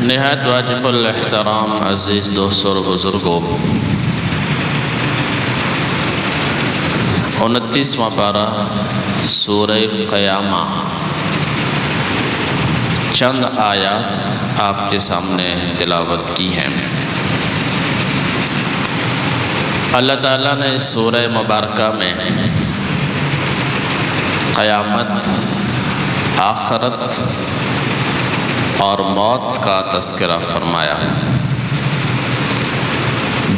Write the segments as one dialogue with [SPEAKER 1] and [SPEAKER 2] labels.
[SPEAKER 1] نہایت واجب الاحترام عزیز دوستوں اور بزرگوں، 29واں پارہ سورہ قیامہ، چند آیات آپ کے سامنے تلاوت کی ہیں۔ اللہ تعالیٰ نے اس سورہ مبارکہ میں قیامت، آخرت اور موت کا تذکرہ فرمایا۔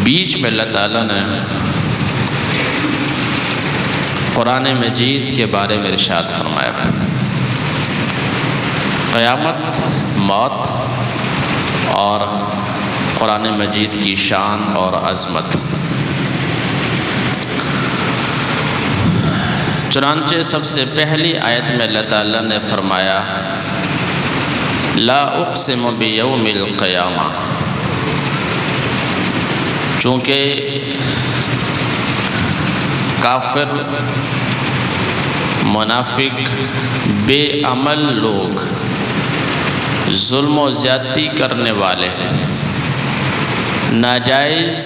[SPEAKER 1] بیچ میں اللہ تعالیٰ نے قرآن مجید کے بارے میں ارشاد فرمایا۔ قیامت، موت اور قرآن مجید کی شان اور عظمت۔ چنانچہ سب سے پہلی آیت میں اللہ تعالیٰ نے فرمایا، لا اقسم بیوم القیامہ، چونکہ کافر، منافق، بے عمل لوگ، ظلم و زیادتی کرنے والے، ناجائز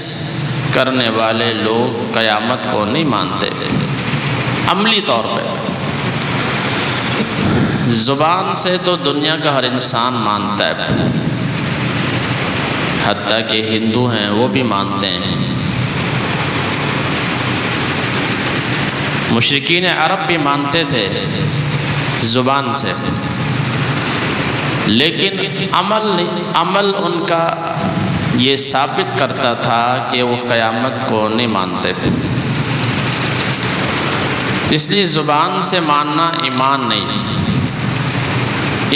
[SPEAKER 1] کرنے والے لوگ قیامت کو نہیں مانتے۔ عملی طور پہ زبان سے تو دنیا کا ہر انسان مانتا ہے، حتیٰ کہ ہندو ہیں وہ بھی مانتے ہیں، مشرکین عرب بھی مانتے تھے زبان سے، لیکن عمل ان کا یہ ثابت کرتا تھا کہ وہ قیامت کو نہیں مانتے۔ اس لیے زبان سے ماننا ایمان نہیں۔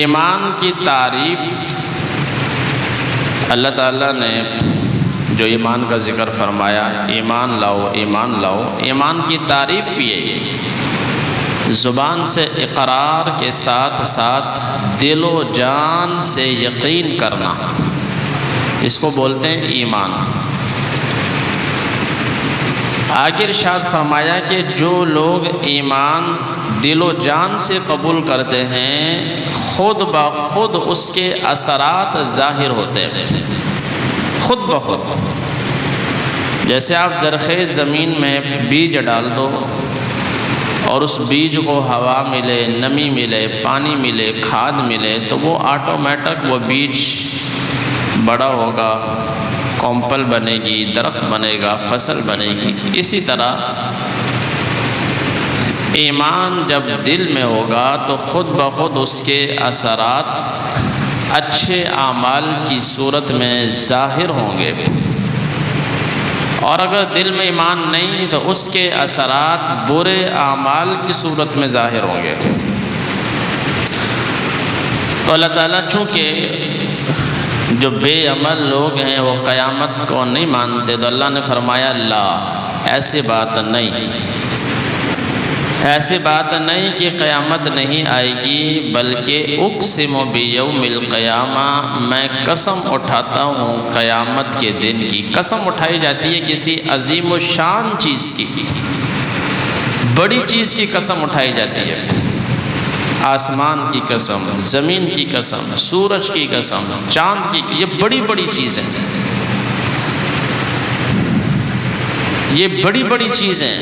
[SPEAKER 1] ایمان کی تعریف اللہ تعالیٰ نے جو ایمان کا ذکر فرمایا، ایمان لاؤ، ایمان لاؤ، ایمان کی تعریف یہ زبان سے اقرار کے ساتھ ساتھ دل و جان سے یقین کرنا، اس کو بولتے ہیں ایمان۔ آگے ارشاد فرمایا کہ جو لوگ ایمان دل و جان سے قبول کرتے ہیں، خود بخود اس کے اثرات ظاہر ہوتے ہیں، خود بخود۔ جیسے آپ زرخیز زمین میں بیج ڈال دو اور اس بیج کو ہوا ملے، نمی ملے، پانی ملے، کھاد ملے، تو وہ آٹومیٹک وہ بیج بڑا ہوگا، کومپل بنے گی، درخت بنے گا، فصل بنے گی۔ اسی طرح ایمان جب دل میں ہوگا تو خود بخود اس کے اثرات اچھے اعمال کی صورت میں ظاہر ہوں گے، اور اگر دل میں ایمان نہیں تو اس کے اثرات برے اعمال کی صورت میں ظاہر ہوں گے۔ تو اللہ تعالیٰ چونکہ جو بے عمل لوگ ہیں وہ قیامت کو نہیں مانتے، تو اللہ نے فرمایا لا، ایسی بات نہیں، ایسی بات نہیں کہ قیامت نہیں آئے گی، بلکہ اقسم بیوم القیامہ، میں قسم اٹھاتا ہوں قیامت کے دن کی۔ قسم اٹھائی جاتی ہے کسی عظیم و شان چیز کی، بڑی چیز کی قسم اٹھائی جاتی ہے، آسمان کی قسم، زمین کی قسم، سورج کی قسم، چاند کی، یہ بڑی بڑی چیزیں، یہ بڑی بڑی چیزیں،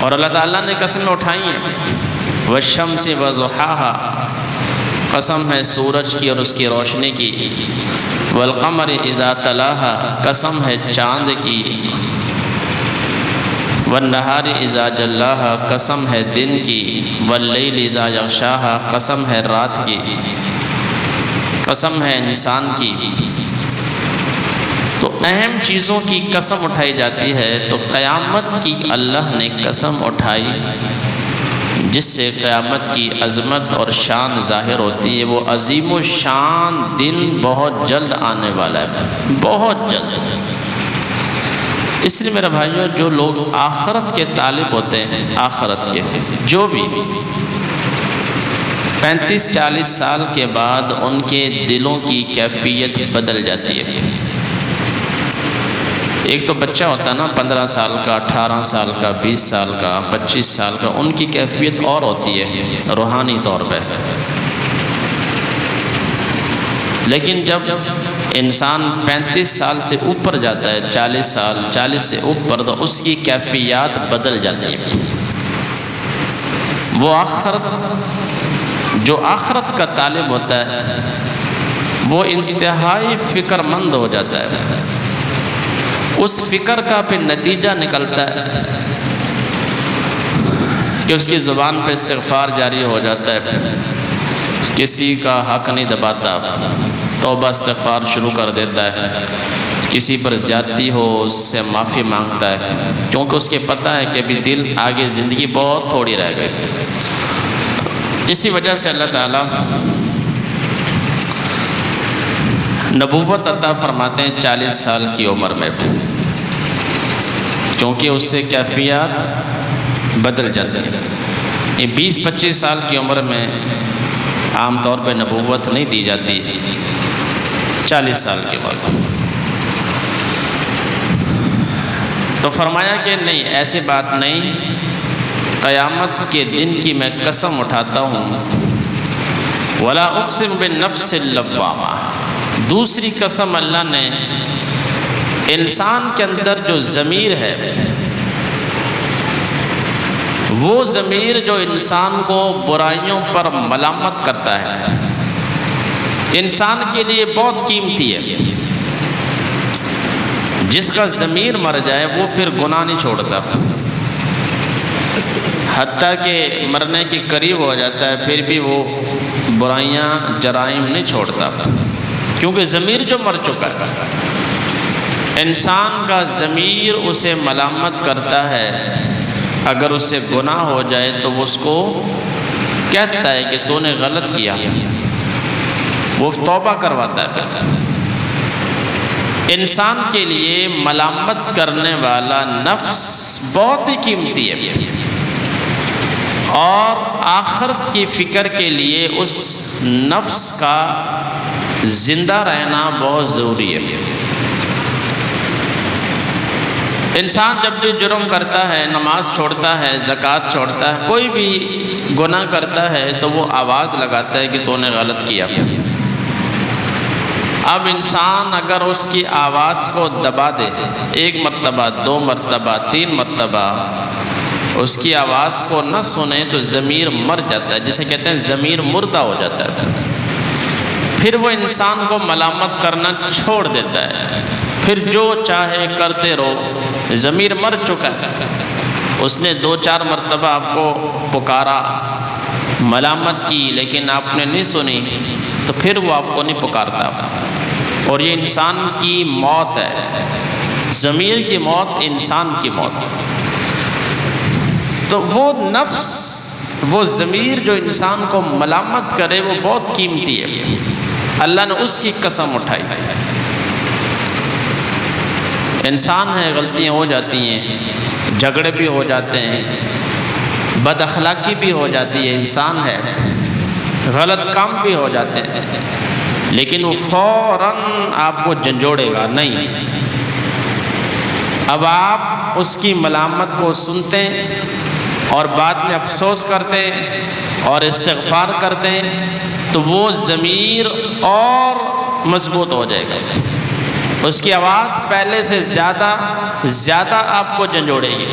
[SPEAKER 1] اور اللہ تعالیٰ نے قسمیں اٹھائی ہیں۔ والشمس وضحاها، قسم ہے سورج کی اور اس کی روشنی کی۔ والقمر اذا تلاها، قسم ہے چاند کی۔ والنہار اذا جلاها، قسم ہے دن کی۔ واللیل اذا یغشاها، قسم ہے رات کی، قسم ہے انسان کی۔ تو اہم چیزوں کی قسم اٹھائی جاتی ہے، تو قیامت کی اللہ نے قسم اٹھائی جس سے قیامت کی عظمت اور شان ظاہر ہوتی ہے۔ وہ عظیم و شان دن بہت جلد آنے والا ہے، بہت جلد۔ اس لیے میرے بھائیوں، جو لوگ آخرت کے طالب ہوتے ہیں، آخرت کے جو بھی 35-40 سال کے بعد ان کے دلوں کی کیفیت بدل جاتی ہے۔ ایک تو بچہ ہوتا ہے نا، 15 سال کا، 18 سال کا، 20 سال کا، 25 سال کا، ان کی کیفیت اور ہوتی ہے روحانی طور پہ۔ لیکن جب انسان 35 سال سے اوپر جاتا ہے، 40 سال، 40 سے اوپر، تو اس کی کیفیات بدل جاتی ہے۔ وہ جو آخرت کا طالب ہوتا ہے وہ انتہائی فکر مند ہو جاتا ہے۔ اس فکر کا پھر نتیجہ نکلتا ہے کہ اس کی زبان پہ استغفار جاری ہو جاتا ہے، کسی کا حق نہیں دباتا، توبہ استغفار شروع کر دیتا ہے، کسی پر زیادتی ہو اس سے معافی مانگتا ہے، کیونکہ اس کے پتہ ہے کہ ابھی دل آگے زندگی بہت تھوڑی رہ گئی۔ اسی وجہ سے اللہ تعالیٰ نبوت عطا فرماتے ہیں 40 سال کی عمر میں، کیونکہ اس سے کیفیات بدل جاتی ہیں۔ یہ 20-25 سال کی عمر میں عام طور پہ نبوت نہیں دی جاتی، 40 سال کی عمر۔ تو فرمایا کہ نہیں، ایسی بات نہیں، قیامت کے دن کی میں قسم اٹھاتا ہوں، وَلَا أُقْسِمُ بِالنَّفْسِ اللَّوَّامَةِ، دوسری قسم اللہ نے انسان کے اندر جو ضمیر ہے، وہ ضمیر جو انسان کو برائیوں پر ملامت کرتا ہے، انسان کے لیے بہت قیمتی ہے۔ جس کا ضمیر مر جائے وہ پھر گناہ نہیں چھوڑتا، حتیٰ کہ مرنے کے قریب ہو جاتا ہے پھر بھی وہ برائیاں جرائم نہیں چھوڑتا، کیونکہ ضمیر جو مر چکا ہے۔ انسان کا ضمیر اسے ملامت کرتا ہے، اگر اس سے گناہ ہو جائے تو وہ اس کو کہتا ہے کہ تو نے غلط کیا، وہ توبہ کرواتا ہے۔ انسان کے لیے ملامت کرنے والا نفس بہت ہی قیمتی ہے، اور آخرت کی فکر کے لیے اس نفس کا زندہ رہنا بہت ضروری ہے۔ انسان جب بھی جرم کرتا ہے، نماز چھوڑتا ہے، زکوٰۃ چھوڑتا ہے، کوئی بھی گناہ کرتا ہے تو وہ آواز لگاتا ہے کہ تو نے غلط کیا۔ اب انسان اگر اس کی آواز کو دبا دے، 1 مرتبہ، 2 مرتبہ، 3 مرتبہ اس کی آواز کو نہ سنے تو ضمیر مر جاتا ہے، جسے کہتے ہیں ضمیر مردہ ہو جاتا ہے۔ پھر وہ انسان کو ملامت کرنا چھوڑ دیتا ہے، پھر جو چاہے کرتے رہو، ضمیر مر چکا ہے۔ اس نے 2-4 مرتبہ آپ کو پکارا، ملامت کی، لیکن آپ نے نہیں سنی، تو پھر وہ آپ کو نہیں پکارتا، اور یہ انسان کی موت ہے، ضمیر کی موت، انسان کی موت۔ تو وہ نفس، وہ ضمیر جو انسان کو ملامت کرے وہ بہت قیمتی ہے، اللہ نے اس کی قسم اٹھائی۔ انسان ہے، غلطیاں ہو جاتی ہیں، جھگڑے بھی ہو جاتے ہیں، بد اخلاقی بھی ہو جاتی ہے، انسان ہے، غلط کام بھی ہو جاتے ہیں، لیکن وہ فوراً آپ کو جھنجھوڑے گا نہیں۔ اب آپ اس کی ملامت کو سنتے ہیں اور بعد میں افسوس کرتے ہیں اور استغفار کرتے ہیں تو وہ ضمیر اور مضبوط ہو جائے گا، اس کی آواز پہلے سے زیادہ آپ کو جھنجھوڑے گی۔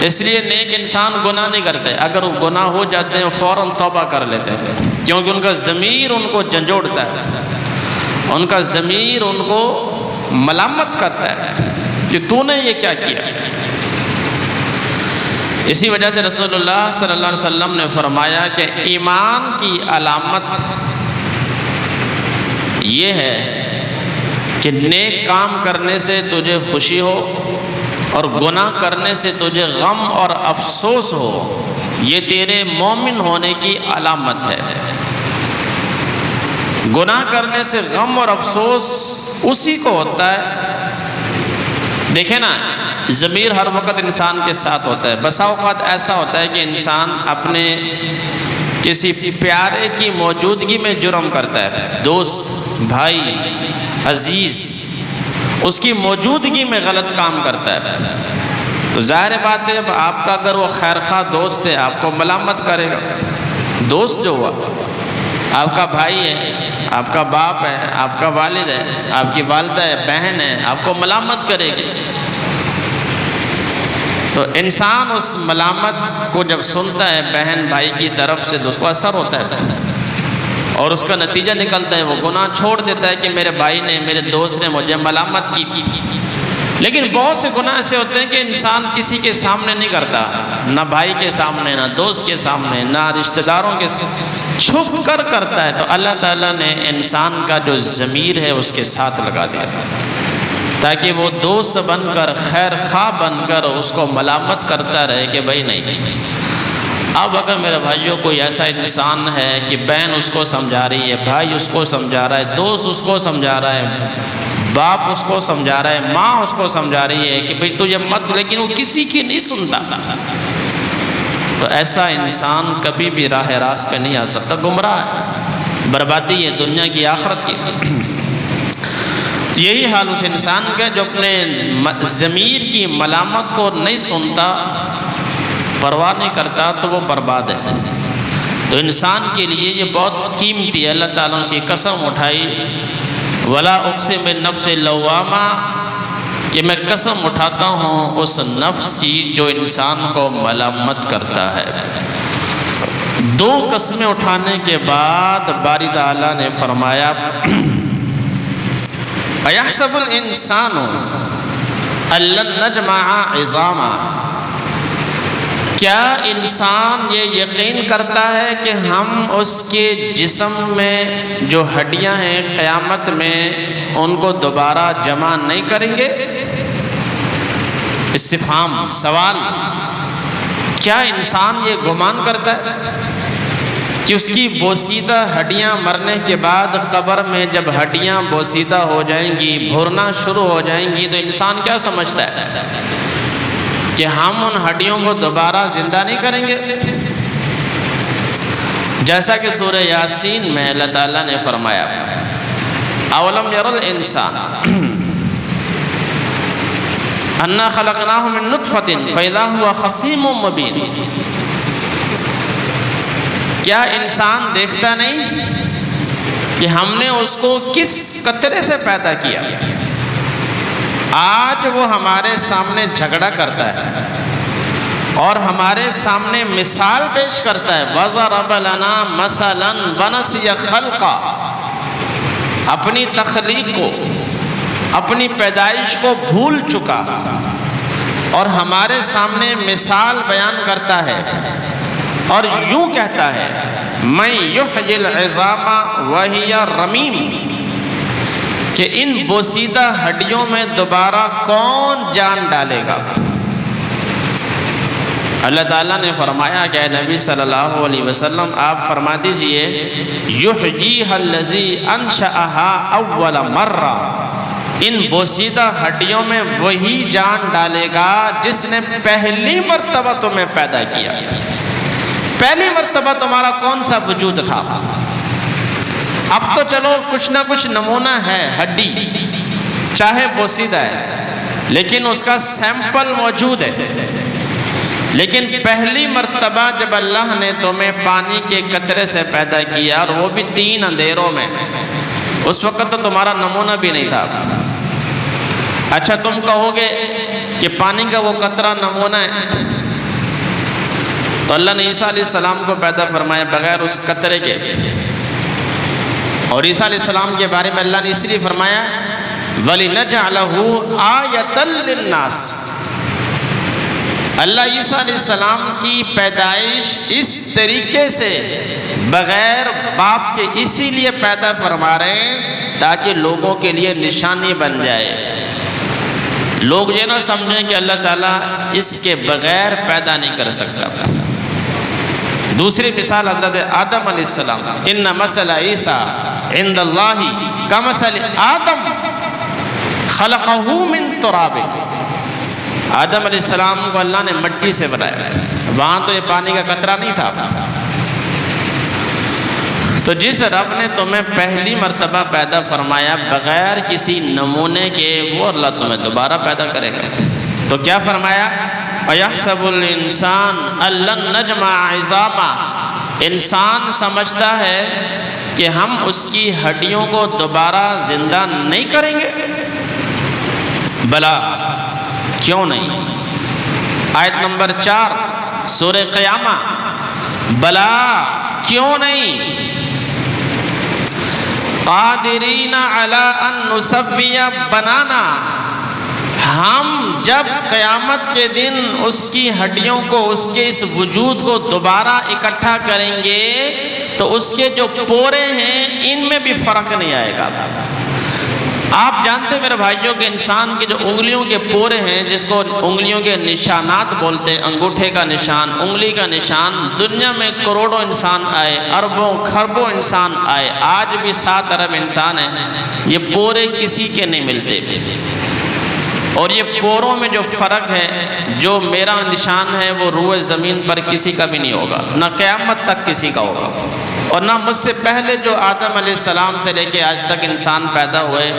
[SPEAKER 1] اس لیے نیک انسان گناہ نہیں کرتے، اگر وہ گناہ ہو جاتے ہیں فوراً توبہ کر لیتے ہیں، کیونکہ ان کا ضمیر ان کو جھنجھوڑتا ہے، ان کا ضمیر ان کو ملامت کرتا ہے کہ تو نے یہ کیا کیا۔ اسی وجہ سے رسول اللہ صلی اللہ علیہ وسلم نے فرمایا کہ ایمان کی علامت یہ ہے کہ نیک کام کرنے سے تجھے خوشی ہو اور گناہ کرنے سے تجھے غم اور افسوس ہو، یہ تیرے مومن ہونے کی علامت ہے۔ گناہ کرنے سے غم اور افسوس اسی کو ہوتا ہے۔ دیکھیں نا، ضمیر ہر وقت انسان کے ساتھ ہوتا ہے، بسا اوقات ایسا ہوتا ہے کہ انسان اپنے کسی پیارے کی موجودگی میں جرم کرتا ہے، دوست، بھائی، عزیز، اس کی موجودگی میں غلط کام کرتا ہے، تو ظاہر بات ہے اب آپ کا اگر وہ خیر خواہ دوست ہے آپ کو ملامت کرے گا، دوست جو ہوا۔ آپ کا بھائی ہے، آپ کا باپ ہے، آپ کا والد ہے، آپ کی والدہ ہے، بہن ہے، آپ کو ملامت کرے گی، تو انسان اس ملامت کو جب سنتا ہے بہن بھائی کی طرف سے تو اس کو اثر ہوتا ہے اور اس کا نتیجہ نکلتا ہے، وہ گناہ چھوڑ دیتا ہے کہ میرے بھائی نے، میرے دوست نے مجھے ملامت کی۔ لیکن بہت سے گناہ ایسے ہوتے ہیں کہ انسان کسی کے سامنے نہیں کرتا، نہ بھائی کے سامنے، نہ دوست کے سامنے، نہ رشتہ داروں کے سامنے، چھپ کر کرتا ہے، تو اللہ تعالیٰ نے انسان کا جو ضمیر ہے اس کے ساتھ لگا دیا تاکہ وہ دوست بن کر، خیر خواہ بن کر اس کو ملامت کرتا رہے کہ بھائی نہیں۔ اب اگر میرے بھائیوں کوئی ایسا انسان ہے کہ بہن اس کو سمجھا رہی ہے، بھائی اس کو سمجھا رہا ہے، دوست اس کو سمجھا رہا ہے، باپ اس کو سمجھا رہا ہے، ماں اس کو سمجھا رہی ہے کہ بھئی تو یہ مت، لیکن وہ کسی کی نہیں سنتا، تو ایسا انسان کبھی بھی راہ راست پہ نہیں آ سکتا، گمراہ ہے، بربادی ہے دنیا کی آخرت کی۔ یہی حال اس انسان کا جو اپنے ضمیر کی ملامت کو نہیں سنتا، پرواہ نہیں کرتا، تو وہ برباد ہے۔ تو انسان کے لیے یہ بہت قیمتی ہے، اللہ تعالیٰ نے اس کی قسم اٹھائی، وَلَا أُقْسِمُ بِالنَّفْسِ اللَّوَّامَةِ، کہ میں قسم اٹھاتا ہوں اس نفس کی جو انسان کو ملامت کرتا ہے۔ دو قسمیں اٹھانے کے بعد باری تعالیٰ نے فرمایا أَيَحْسَبُ الْإِنسَانُ أَن لَّن نَّجْمَعَ عِظَامَهُ، کیا انسان یہ یقین کرتا ہے کہ ہم اس کے جسم میں جو ہڈیاں ہیں قیامت میں ان کو دوبارہ جمع نہیں کریں گے؟ استفہام، سوال، کیا انسان یہ گمان کرتا ہے کہ اس کی بوسیدہ ہڈیاں مرنے کے بعد قبر میں جب ہڈیاں بوسیدہ ہو جائیں گی، بھرنا شروع ہو جائیں گی، تو انسان کیا سمجھتا ہے کہ ہم ان ہڈیوں کو دوبارہ زندہ نہیں کریں گے؟ جیسا کہ سورہ یاسین میں اللہ تعالیٰ نے فرمایا اولم یر الانسان انا خلقناہ من نطفۃ فاذا هو خصیم مبین، کیا انسان دیکھتا نہیں کہ ہم نے اس کو کس قطرے سے پیدا کیا، آج وہ ہمارے سامنے جھگڑا کرتا ہے اور ہمارے سامنے مثال پیش کرتا ہے، وَضَرَبَ لَنَا مَثَلًا وَنَسِيَ خَلْقًا، اپنی تخلیق کو، اپنی پیدائش کو بھول چکا اور ہمارے سامنے مثال بیان کرتا ہے اور یوں کہتا ہے مَن يُحْيِي الْعِظَامَ وَهِيَ رَمِيمٌ، کہ ان بوسیدہ ہڈیوں میں دوبارہ کون جان ڈالے گا؟ اللہ تعالیٰ نے فرمایا کہ اے نبی صلی اللہ علیہ وسلم آپ فرما دیجئے یحییھا الذی انشأھا اول مرہ، ان بوسیدہ ہڈیوں میں وہی جان ڈالے گا جس نے پہلی مرتبہ تمہیں پیدا کیا۔ پہلی مرتبہ تمہارا کون سا وجود تھا؟ اب تو چلو کچھ نہ کچھ نمونہ ہے، ہڈی چاہے بوسیدہ ہے لیکن اس کا سیمپل موجود ہے، لیکن پہلی مرتبہ جب اللہ نے تمہیں پانی کے قطرے سے پیدا کیا اور وہ بھی 3 اندھیروں میں، اس وقت تو تمہارا نمونہ بھی نہیں تھا۔ اچھا تم کہو گے کہ پانی کا وہ قطرہ نمونہ ہے، تو اللہ نے عیسیٰ علیہ السلام کو پیدا فرمایا بغیر اس قطرے کے، اور عیسیٰ علیہ السلام کے بارے میں اللہ نے اس لیے فرمایا وَلِنَجْعَلَهُ آیَةً لِلنَّاسِ، اللہ عیسیٰ علیہ السلام کی پیدائش اس طریقے سے بغیر باپ کے اسی لیے پیدا فرما رہے ہیں تاکہ لوگوں کے لیے نشانی بن جائے، لوگ یہ نہ سمجھیں کہ اللہ تعالیٰ اس کے بغیر پیدا نہیں کر سکتا۔ دوسری مثال حضرت آدم علیہ السلام، ان مثل عیسیٰ عند اللہ کمثل آدم خلقہ من تراب، آدم علیہ السلام کو اللہ نے مٹی سے بنایا، وہاں تو یہ پانی کا قطرہ نہیں تھا۔ تو جس رب نے تمہیں پہلی مرتبہ پیدا فرمایا بغیر کسی نمونے کے، وہ اللہ تمہیں دوبارہ پیدا کرے گا۔ تو کیا فرمایا؟ اَيَحْسَبُ الْإِنسَانُ أَن لَّن نَّجْمَعَ عِظَامَهُ، انسان سمجھتا ہے کہ ہم اس کی ہڈیوں کو دوبارہ زندہ نہیں کریں گے؟ بلا، کیوں نہیں؟ آیت نمبر 4 سورہ قیامہ، بلا کیوں نہیں؟ قادرین علی ان نسوی بنانا، ہم جب قیامت کے دن اس کی ہڈیوں کو، اس کے اس وجود کو دوبارہ اکٹھا کریں گے تو اس کے جو پورے ہیں ان میں بھی فرق نہیں آئے گا۔ آپ جانتے میرے بھائیوں کہ انسان کے جو انگلیوں کے پورے ہیں، جس کو انگلیوں کے نشانات بولتے ہیں، انگوٹھے کا نشان، انگلی کا نشان، دنیا میں کروڑوں انسان آئے، اربوں کھربوں انسان آئے، آج بھی 7 ارب انسان ہیں، یہ پورے کسی کے نہیں ملتے۔ اور یہ پوروں میں جو فرق ہے، جو میرا نشان ہے وہ روئے زمین پر کسی کا بھی نہیں ہوگا، نہ قیامت تک کسی کا ہوگا، اور نہ مجھ سے پہلے جو آدم علیہ السلام سے لے کے آج تک انسان پیدا ہوئے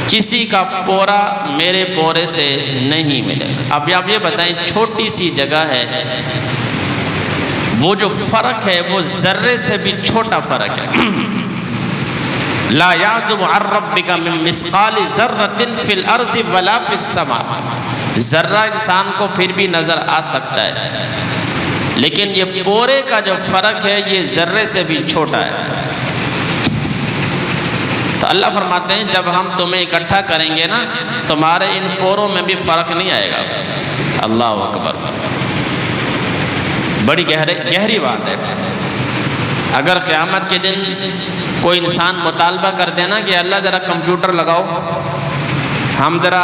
[SPEAKER 1] کسی کا پورا میرے پورے سے نہیں ملے گا۔ اب آپ یہ بتائیں، چھوٹی سی جگہ ہے، وہ جو فرق ہے وہ ذرے سے بھی چھوٹا فرق ہے۔ لا يعزب عن ربك من مثقال ذرة في الارض ولا في السماء، ذرہ انسان کو پھر بھی نظر آ سکتا ہے، لیکن یہ پورے کا جو فرق ہے یہ ذرے سے بھی چھوٹا ہے۔ تو اللہ فرماتے ہیں جب ہم تمہیں اکٹھا کریں گے نا، تمہارے ان پوروں میں بھی فرق نہیں آئے گا۔ اللہ اکبر، بڑی گہری بات ہے۔ اگر قیامت کے دن کوئی انسان مطالبہ کر دینا کہ اللہ ذرا کمپیوٹر لگاؤ، ہم ذرا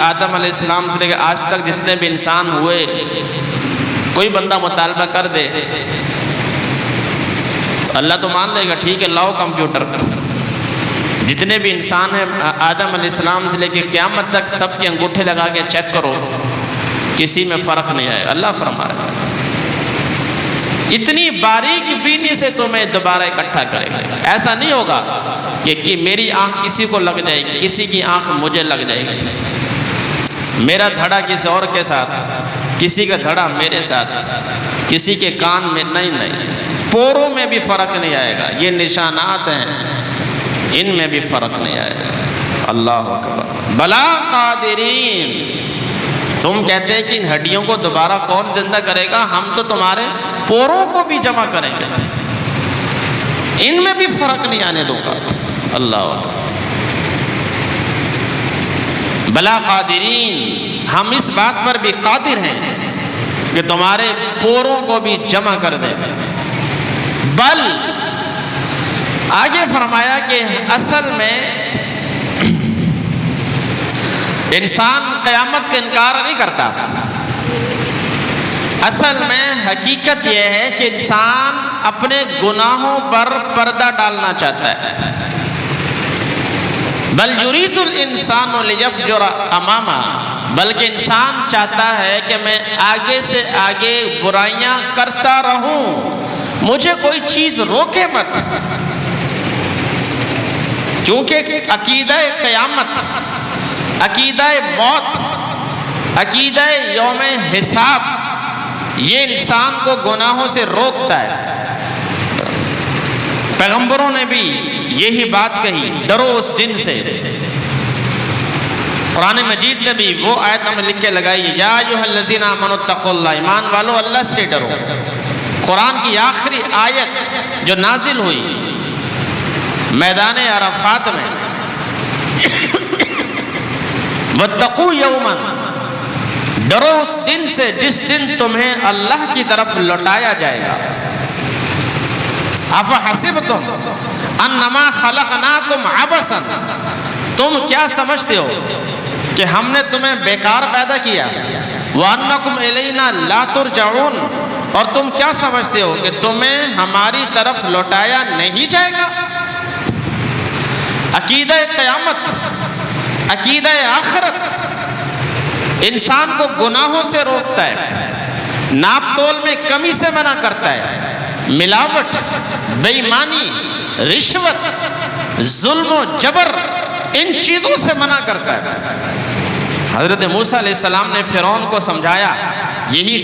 [SPEAKER 1] آدم علیہ السلام سے لے کے آج تک جتنے بھی انسان ہوئے، کوئی بندہ مطالبہ کر دے تو اللہ تو مان لے گا، ٹھیک ہے لاؤ کمپیوٹر۔ جتنے بھی انسان ہیں آدم علیہ السلام سے لے کے قیامت تک سب کے انگوٹھے لگا کے چیک کرو، کسی میں فرق نہیں آئے۔ اللہ فرما رہا ہے اتنی باریک بینی سے تمہیں دوبارہ اکٹھا کرے گا۔ ایسا نہیں ہوگا کہ میری آنکھ کسی کو لگ جائے گی، کسی کی آنکھ مجھے لگ جائے گی، میرا دھڑا کسی اور کے ساتھ، کسی کا دھڑا میرے ساتھ، کسی کے کان میں نہیں، پوروں میں بھی فرق نہیں آئے گا۔ یہ نشانات ہیں، ان میں بھی فرق نہیں آئے گا۔ اللہ اکبر، بلا قادرین، تم کہتے ہیں کہ ان ہڈیوں کو دوبارہ کون زندہ کرے گا؟ ہم تو تمہارے پوروں کو بھی جمع کریں گے، ان میں بھی فرق نہیں آنے دوں گا۔ اللہ اکبر، بلا قادرین، ہم اس بات پر بھی قادر ہیں کہ تمہارے پوروں کو بھی جمع کر دیں۔ بل آگے فرمایا کہ اصل میں انسان قیامت کا انکار نہیں کرتا، اصل میں حقیقت یہ ہے کہ انسان اپنے گناہوں پر پردہ ڈالنا چاہتا ہے۔ بل یرید الانسان لیفجر امامہ، بلکہ انسان چاہتا ہے کہ میں آگے سے آگے برائیاں کرتا رہوں، مجھے کوئی چیز روکے مت، کیونکہ عقیدہ قیامت، عقیدہ موت، عقیدہ یوم حساب، یہ انسان کو گناہوں سے روکتا ہے۔ پیغمبروں نے بھی یہی بات کہی، ڈرو اس دن سے۔ قرآن مجید نے بھی وہ آیت ہمیں لکھ کے لگائی، یا ایھا الذین آمنوا اتقوا اللہ، ایمان والو اللہ سے ڈرو۔ قرآن کی آخری آیت جو نازل ہوئی میدان عرفات میں، واتقوا یوما، ڈرو اس دن سے جس دن تمہیں اللہ کی طرف لوٹایا جائے گا۔ افحسبتم انما خلقناکم عبثا، تم کیا سمجھتے ہو کہ ہم نے تمہیں بیکار پیدا کیا؟ وانکم الینا لا ترجعون، اور تم کیا سمجھتے ہو کہ تمہیں ہماری طرف لوٹایا نہیں جائے گا؟ عقیدہ قیامت، عقیدہ آخرت انسان کو گناہوں سے روکتا ہے، ناپ تول میں کمی سے منع کرتا ہے، ملاوٹ، بے ایمانی، رشوت، ظلم و جبر، ان چیزوں سے منع کرتا ہے۔ حضرت موسیٰ علیہ السلام نے فرعون کو سمجھایا، یہی